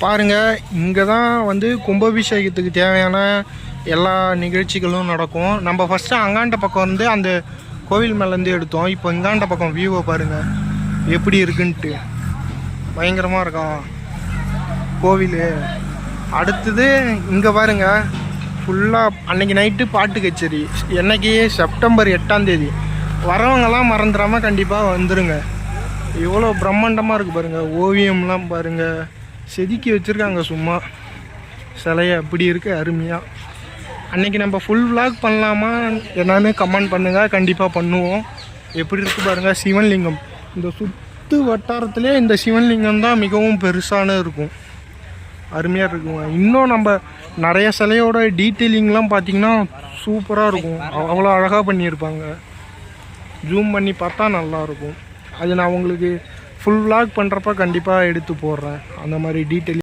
பாருங்கள், இங்கே தான் வந்து கும்பாபிஷேகத்துக்கு தேவையான எல்லா நிகழ்ச்சிகளும் நடக்கும். நம்ம ஃபஸ்ட்டு அங்காண்ட பக்கம் வந்து அந்த கோவில் மேலேருந்து எடுத்தோம். இப்போ இங்காண்ட பக்கம் வியூவை பாருங்கள் எப்படி இருக்குன்ட்டு. பயங்கரமாக இருக்கும் கோவில். அடுத்தது இங்கே பாருங்கள், ஃபுல்லாக அன்றைக்கி நைட்டு பாட்டு கச்சேரி. என்னைக்கு? செப்டம்பர் 8ஆம் தேதி. வரவங்கெல்லாம் மறந்துடாமல் கண்டிப்பாக வந்துடுங்க. எவ்வளோ பிரம்மாண்டமாக இருக்குது பாருங்கள். ஓவியம்லாம் பாருங்கள், செதுக்கி வச்சுருக்காங்க சும்மா சிலையை. அப்படி இருக்குது அருமையாக. அன்றைக்கி நம்ம ஃபுல் விளாக் பண்ணலாமா என்னன்னு கமெண்ட் பண்ணுங்கள், கண்டிப்பாக பண்ணுவோம். எப்படி இருக்குது பாருங்கள் சிவன்லிங்கம். இந்த சுற்று வட்டாரத்திலே இந்த சிவன்லிங்கம் தான் மிகவும் பெருசான இருக்கும். அருமையாக இருக்குங்க. இன்னும் நம்ம நிறைய சிலையோட டீட்டெயிலிங்லாம் பார்த்திங்கன்னா சூப்பராக இருக்கும். அவ்வளோ அழகாக பண்ணியிருப்பாங்க. ஜூம் பண்ணி பார்த்தா நல்லாயிருக்கும். அது நான் உங்களுக்கு ஃபுல் விளாக் பண்ணுறப்ப கண்டிப்பாக எடுத்து போடுறேன் அந்த மாதிரி டீட்டெயில்.